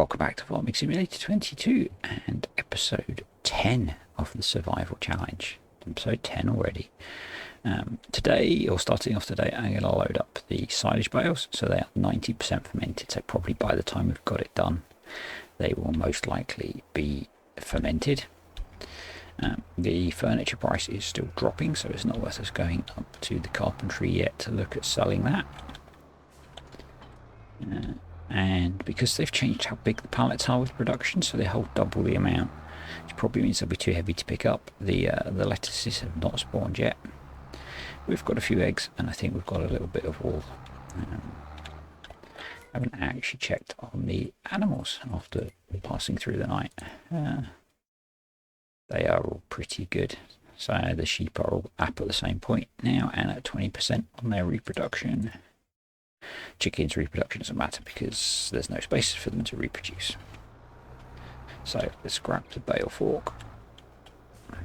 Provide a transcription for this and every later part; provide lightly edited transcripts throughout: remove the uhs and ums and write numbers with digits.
Welcome back to Farming Simulator 22 and episode 10 of the Survival Challenge. Episode 10 already. Today, or starting off today, I'm going to load up the silage bales. So they are 90% fermented, so probably by the time we've got it done, they will most likely be fermented. The furniture price is still dropping, so it's not worth us going up to the carpentry yet to look at selling that. And because they've changed how big the pallets are with production, so they hold double the amount, which probably means they'll be too heavy to pick up. The lettuces have not spawned yet. We've got a few eggs, and I think we've got a little bit of wool. I haven't actually checked on the animals after passing through the night. They are all pretty good. So the sheep are all up at the same point now and at 20% on their reproduction. Chickens' reproduction doesn't matter because there's no space for them to reproduce. So let's grab the bale fork. I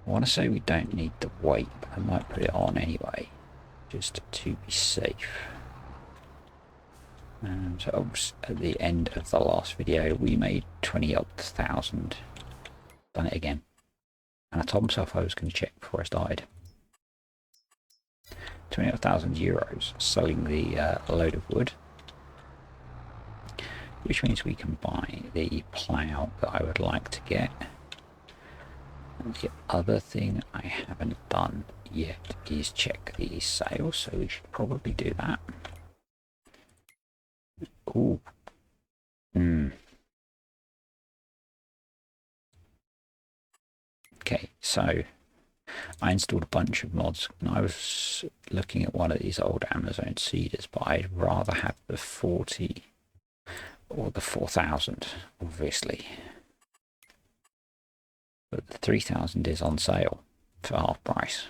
want to say we don't need the weight, but I might put it on anyway, just to be safe. So at the end of the last video, we made 20,000. Done it again. And I told myself I was going to check before I started. 20,000 euros selling the load of wood, which means we can buy the plough that I would like to get. And the other thing I haven't done yet is check the sales, so we should probably do that. Ooh. Okay, so I installed a bunch of mods, and I was looking at one of these old Amazon seeders, but I'd rather have the 40 or the 4000, obviously. But the 3000 is on sale for half price.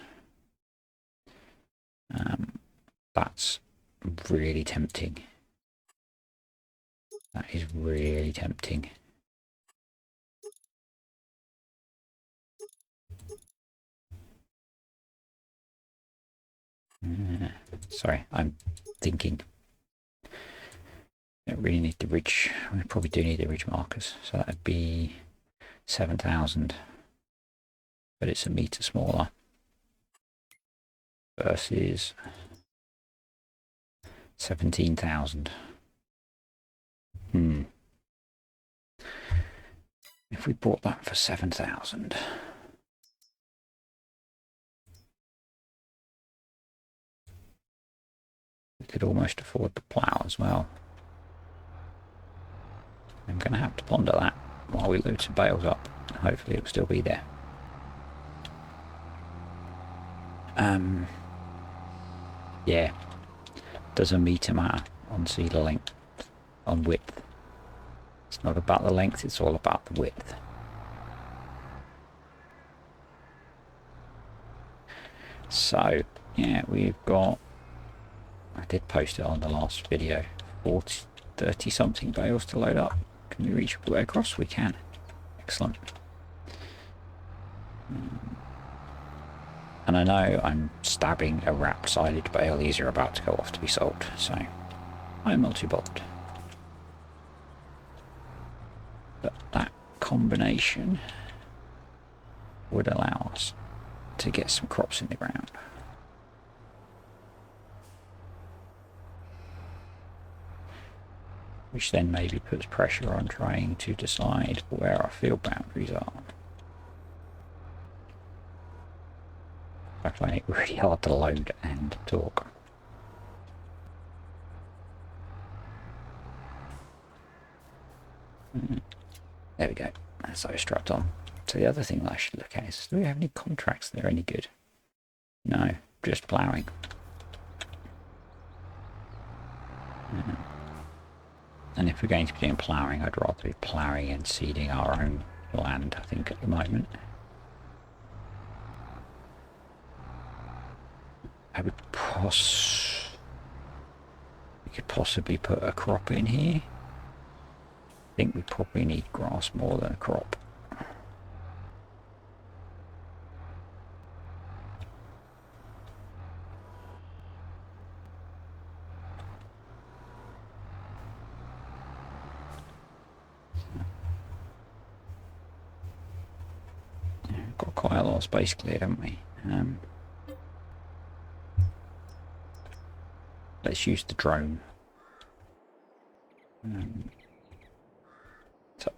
That's really tempting. That is really tempting. Sorry, I'm thinking. Don't really need the ridge. We probably do need the ridge markers, so that'd be 7,000, but it's a meter smaller versus 17,000. If we bought that for 7,000. We could almost afford the plough as well. I'm going to have to ponder that while we load some bales up. Hopefully it'll still be there. Yeah. Does a meter matter on seeder length, on width? It's not about the length, it's all about the width. So, yeah, we've got, I did post it on the last video, 30 something bales to load up. Can we reach all the way across? We can. Excellent. And I know I'm stabbing a wrapped silage bale. These are about to go off to be sold, so I'm not too bothered. But that combination would allow us to get some crops in the ground. Which then maybe puts pressure on trying to decide where our field boundaries are. I find it really hard to load and talk. There we go. That's how it's strapped on. So the other thing that I should look at is, do we have any contracts that are any good? No, just ploughing. And if we're going to be doing ploughing, I'd rather be ploughing and seeding our own land, I think, at the moment. I would we could possibly put a crop in here. I think we probably need grass more than a crop. quite a lot of space cleared, haven't we? Let's use the drone. So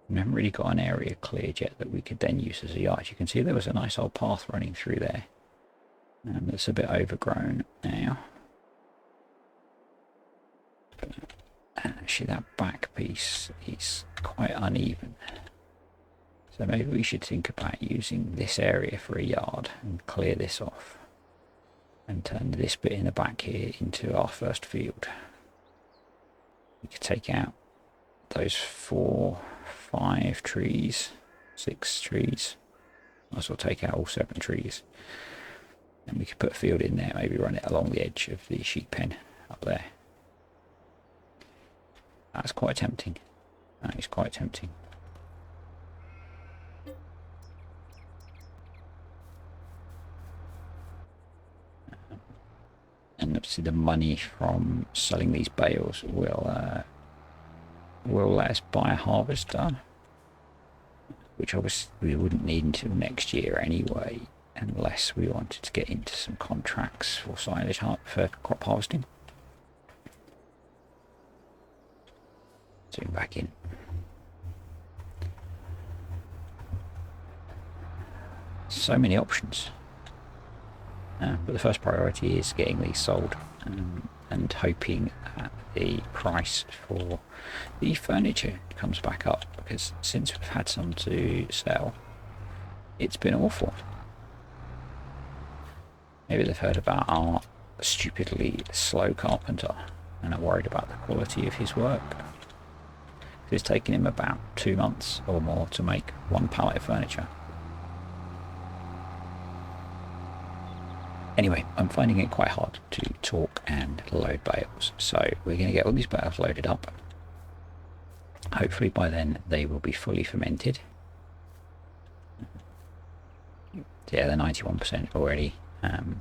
we haven't really got an area cleared yet that we could then use as a yard. You can see there was a nice old path running through there. That's a bit overgrown now. And actually that back piece is quite uneven. So maybe we should think about using this area for a yard and clear this off. And turn this bit in the back here into our first field. We could take out those 4, 5 trees, 6 trees. Might as well take out all 7 trees. And we could put a field in there, maybe run it along the edge of the sheep pen up there. That's quite tempting. That is quite tempting. And obviously the money from selling these bales will let us buy a harvester, which obviously we wouldn't need until next year anyway, unless we wanted to get into some contracts for silage for crop harvesting. Zoom back in. So many options. But the first priority is getting these sold and hoping that the price for the furniture comes back up, because since we've had some to sell, it's been awful. Maybe they've heard about our stupidly slow carpenter and are worried about the quality of his work. It's taken him about 2 months or more to make 1 pallet of furniture. Anyway, I'm finding it quite hard to talk and load bales, so we're going to get all these bales loaded up. Hopefully by then they will be fully fermented. Yeah, they're 91% already. And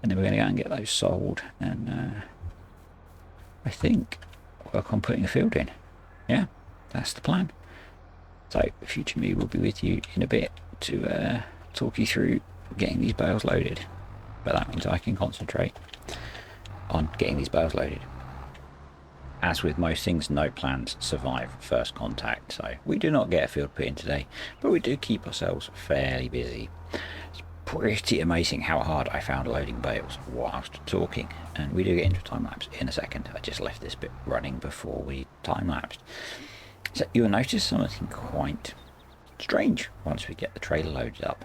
then we're going to go and get those sold, and I think work on putting a field in. Yeah, that's the plan. So future me will be with you in a bit to talk you through getting these bales loaded. But that means I can concentrate on getting these bales loaded. As with most things, no plans survive first contact, so we do not get a field put in today, but we do keep ourselves fairly busy. It's pretty amazing how hard I found loading bales whilst talking, and we do get into a time lapse in a second. I just left this bit running before we time lapsed. So you'll notice something quite strange once we get the trailer loaded up.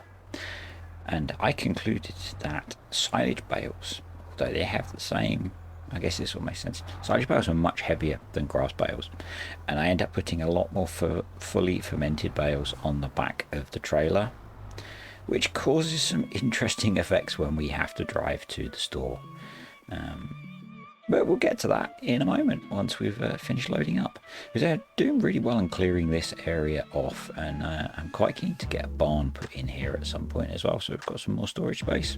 And I concluded that silage bales, although they have the same, I guess this will make sense, silage bales are much heavier than grass bales, and I end up putting a lot more fully fermented bales on the back of the trailer, which causes some interesting effects when we have to drive to the store. But we'll get to that in a moment once we've finished loading up, because they're doing really well in clearing this area off, and I'm quite keen to get a barn put in here at some point as well, so we've got some more storage space.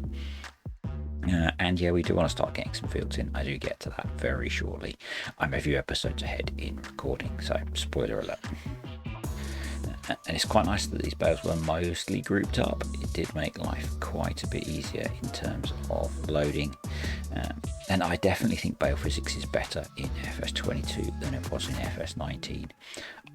And yeah, we do want to start getting some fields in. I do get to that very shortly. I'm a few episodes ahead in recording, so spoiler alert. And it's quite nice that these bales were mostly grouped up. It did make life quite a bit easier in terms of loading. And I definitely think bale physics is better in FS22 than it was in FS19.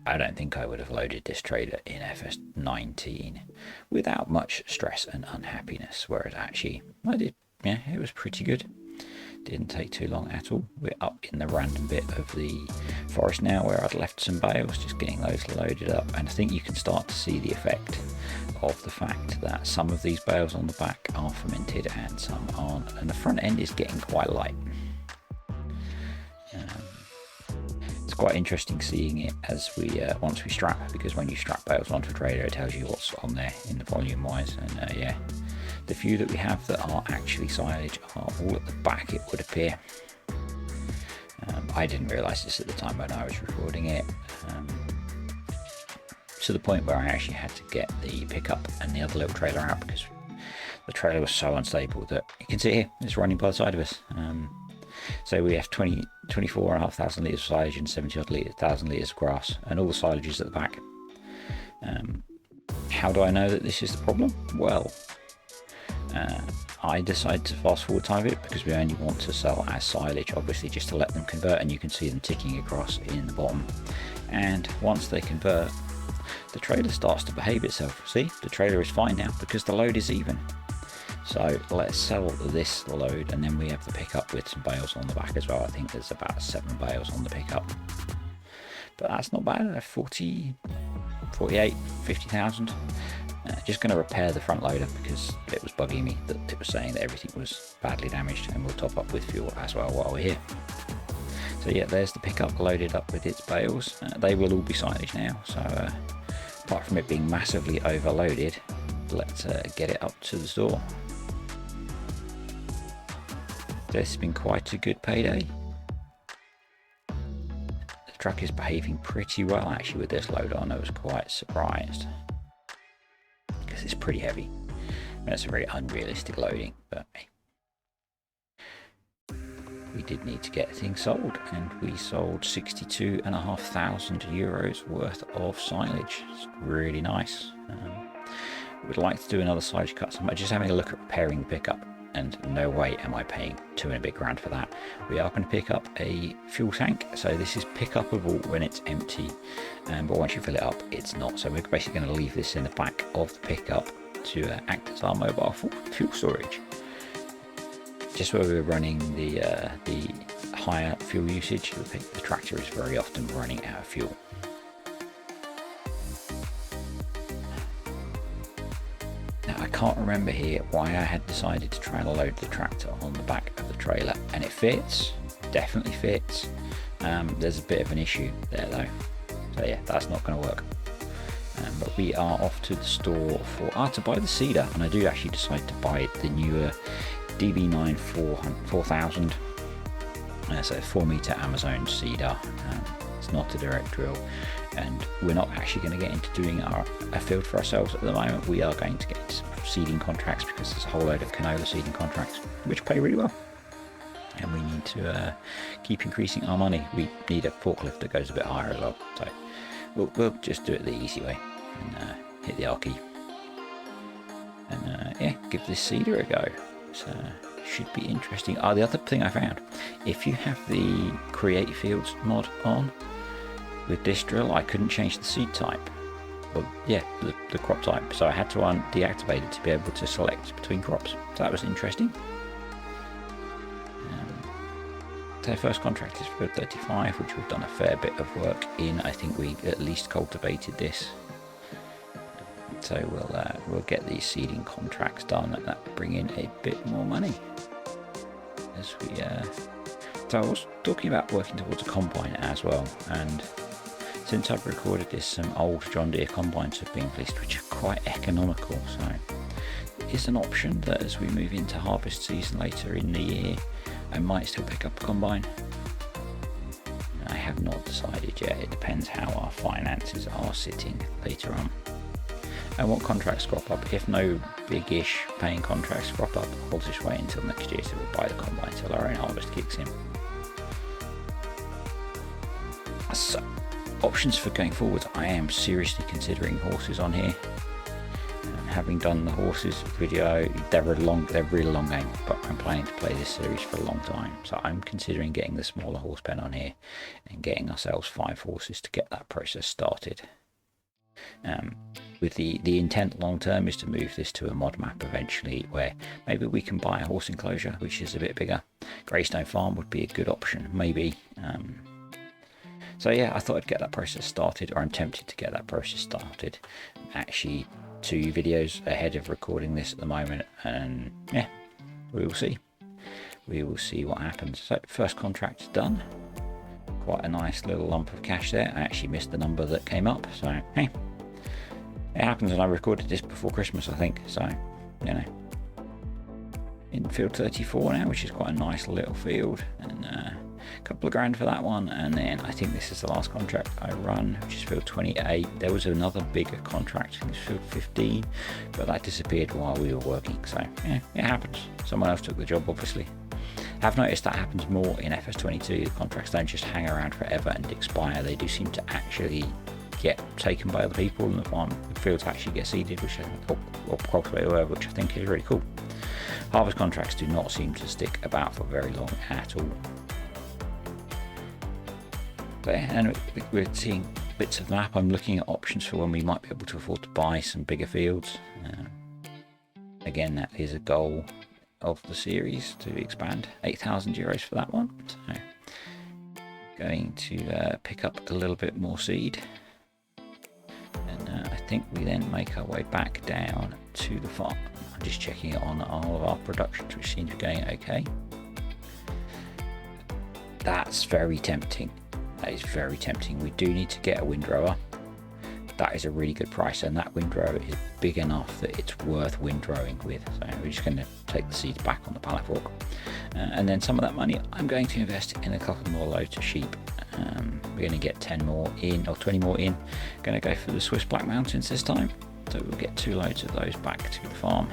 I don't think I would have loaded this trailer in FS19 without much stress and unhappiness, whereas actually I did. Yeah, it was pretty good. Didn't take too long at all. We're up in the random bit of the forest now where I'd left some bales, just getting those loaded up, and I think you can start to see the effect of the fact that some of these bales on the back are fermented and some aren't, and the front end is getting quite light. It's quite interesting seeing it as we once we strap, because when you strap bales onto a trailer it tells you what's on there in the volume wise, and yeah, the few that we have that are actually silage are all at the back, it would appear. I didn't realise this at the time when I was recording it, to the point where I actually had to get the pickup and the other little trailer out, because the trailer was so unstable that you can see here it's running by the side of us. So we have 24,500 litres of silage and 70 odd thousand litres of grass, and all the silage is at the back. How do I know that this is the problem? Well, I decided to fast forward time it because we only want to sell as silage, obviously, just to let them convert, and you can see them ticking across in the bottom. And once they convert, the trailer starts to behave itself. See, the trailer is fine now because the load is even. So let's sell this load, and then we have the pickup with some bales on the back as well. I think there's about 7 bales on the pickup, but that's not bad. 40, 48, 50,000. Just going to repair the front loader because it was bugging me that it was saying that everything was badly damaged, and we'll top up with fuel as well while we're here. So yeah, there's the pickup loaded up with its bales. They will all be silage now, so apart from it being massively overloaded, let's get it up to the store. This has been quite a good payday. The truck is behaving pretty well actually with this load on. I was quite surprised because it's pretty heavy. That's a very unrealistic loading, but hey, we did need to get things sold, and we sold 62,500 euros worth of silage. It's really nice. We'd like to do another silage cut, so I'm just having a look at repairing the pickup, and no way am I paying $2 and a bit grand for that. We are going to pick up a fuel tank, so this is pick upable when it's empty, but once you fill it up it's not. So we're basically going to leave this in the back of the pickup to act as our mobile fuel storage. Just where we're running the higher fuel usage, the tractor is very often running out of fuel. Now I can't remember here why I had decided to try and load the tractor on the back of the trailer, and it fits, definitely fits. There's a bit of an issue there though, so yeah, that's not going to work. But we are off to the store to buy the cedar, and I do actually decide to buy the newer DB9 4000, so 4 meter Amazon cedar. It's not a direct drill, and we're not actually going to get into doing a field for ourselves at the moment. We are going to get into seeding contracts because there's a whole load of canola seeding contracts which pay really well, and we need to keep increasing our money. We need a forklift that goes a bit higher as well, so we'll just do it the easy way and hit the R key and yeah, give this cedar a go. So should be interesting. The other thing I found, if you have the create fields mod on with this drill, I couldn't change the seed type, well, yeah, the crop type, so I had to deactivate it to be able to select between crops. So that was interesting. So first contract is for 35, which we've done a fair bit of work in. I think we at least cultivated this. So we'll get these seeding contracts done, and that will bring in a bit more money. As we so I was talking about working towards a combine as well, and since I've recorded this, some old John Deere combines have been released, which are quite economical. So it is an option that as we move into harvest season later in the year, I might still pick up a combine. I have not decided yet. It depends how our finances are sitting later on and what contracts crop up. If no big-ish paying contracts crop up, I'll just wait until next year, so we'll buy the combine till our own harvest kicks in. So, options for going forward, I am seriously considering horses on here. Having done the horses video, they're really long game, but I'm planning to play this series for a long time, so I'm considering getting the smaller horse pen on here and getting ourselves 5 horses to get that process started. With the intent long term is to move this to a mod map eventually, where maybe we can buy a horse enclosure which is a bit bigger. Greystone Farm would be a good option, maybe. So yeah, I thought I'd get that process started, or I'm tempted to get that process started. Actually 2 videos ahead of recording this at the moment, and yeah, we will see what happens. So first contract's done. Quite a nice little lump of cash there. I actually missed the number that came up, so hey, it happens. And I recorded this before Christmas, I think, so you know, in field 34 now, which is quite a nice little field, and a couple of grand for that one. And then I think this is the last contract I run, which is field 28. There was another bigger contract, I think it's field 15, but that disappeared while we were working, so yeah, it happens. Someone else took the job, obviously. I've noticed that happens more in FS22. The contracts don't just hang around forever and expire. They do seem to actually get taken by other people and the fields actually get seeded, which I think, or cultivated, whatever, which I think is really cool. Harvest contracts do not seem to stick about for very long at all. But yeah, and we're seeing bits of the map. I'm looking at options for when we might be able to afford to buy some bigger fields. Again, that is a goal of the series to expand. 8,000 euros for that one. So going to pick up a little bit more seed, and I think we then make our way back down to the farm. I'm just checking on all of our productions, which seems to be going okay. That's very tempting. That is very tempting. We do need to get a windrower. That is a really good price, and that windrower is big enough that it's worth windrowing with. So we're just going to take the seeds back on the pallet fork, and then some of that money I'm going to invest in a couple more loads of sheep. We're going to get 10 more in, or 20 more in. Going to go for the Swiss Black Mountains this time, so we'll get 2 loads of those back to the farm.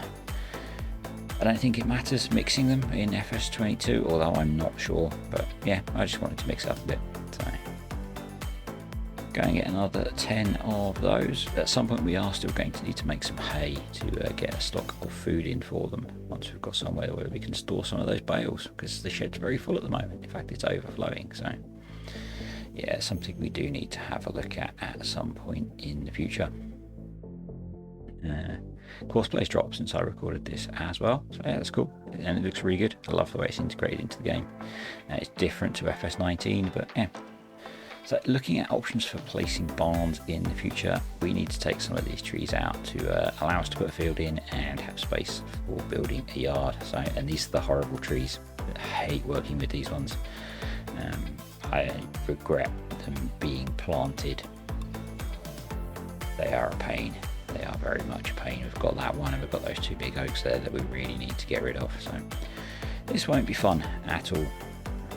I don't think it matters mixing them in FS22, although I'm not sure, but yeah, I just wanted to mix it up a bit. So go and get another 10 of those. At some point we are still going to need to make some hay to get a stock of food in for them, once we've got somewhere where we can store some of those bales, because the shed's very full at the moment. In fact, it's overflowing. So yeah, something we do need to have a look at some point in the future. Course plays dropped since I recorded this as well, so yeah, that's cool, and it looks really good. I love the way it's integrated into the game. It's different to FS19, but yeah. So looking at options for placing barns in the future, we need to take some of these trees out to allow us to put a field in and have space for building a yard. So, and these are the horrible trees. I hate working with these ones. I regret them being planted. They are a pain. They are very much a pain. We've got that one, and we've got those 2 big oaks there that we really need to get rid of. So this won't be fun at all.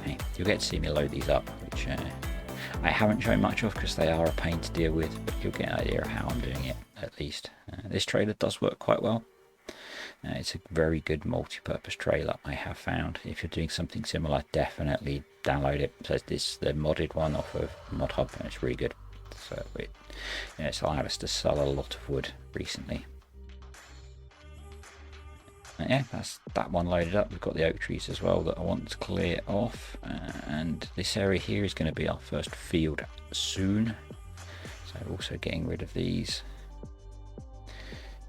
Hey, you'll get to see me load these up, which I haven't shown much of because they are a pain to deal with, but you'll get an idea of how I'm doing it at least. This trailer does work quite well. It's a very good multi-purpose trailer, I have found. If you're doing something similar, definitely download it. So this the modded one off of Mod Hub, and it's really good. So it's allowed us to sell a lot of wood recently. And yeah, that's that one loaded up. We've got the oak trees as well that I want to clear off, and this area here is going to be our first field soon. So also getting rid of these.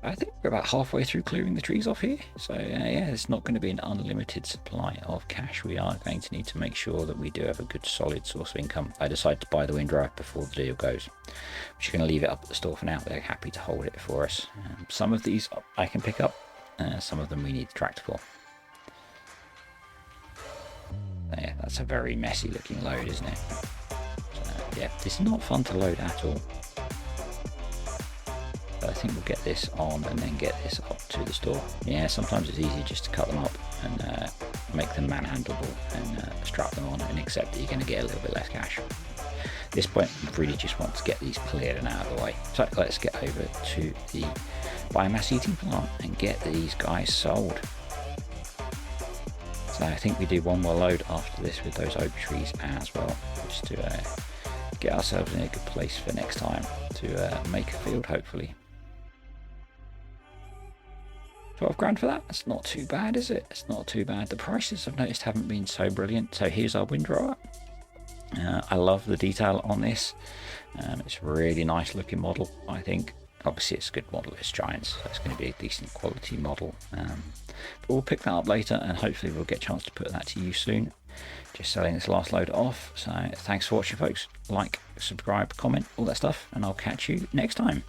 I think we're about halfway through clearing the trees off here. So yeah, it's not going to be an unlimited supply of cash. We are going to need to make sure that we do have a good solid source of income. I decided to buy the windrower before the deal goes. I'm just going to leave it up at the store for now. They're happy to hold it for us. Some of these I can pick up. Some of them we need the tractor for. Yeah, that's a very messy looking load, isn't it? Yeah, it's not fun to load at all. But I think we'll get this on and then get this up to the store. Yeah, sometimes it's easy just to cut them up and make them manhandleable and strap them on and accept that you're going to get a little bit less cash. At this point, we really just want to get these cleared and out of the way. So let's get over to the biomass eating plant and get these guys sold. So I think we do one more load after this with those oak trees as well, just to get ourselves in a good place for next time to make a field, hopefully. 12 grand for that? That's not too bad, is it? It's not too bad. The prices I've noticed haven't been so brilliant. So here's our windrower. I love the detail on this. It's a really nice looking model, I think. Obviously it's a good model, it's Giants, so it's going to be a decent quality model. But we'll pick that up later, and hopefully we'll get a chance to put that to use soon. Just selling this last load off. So thanks for watching, folks. Like, subscribe, comment, all that stuff, and I'll catch you next time.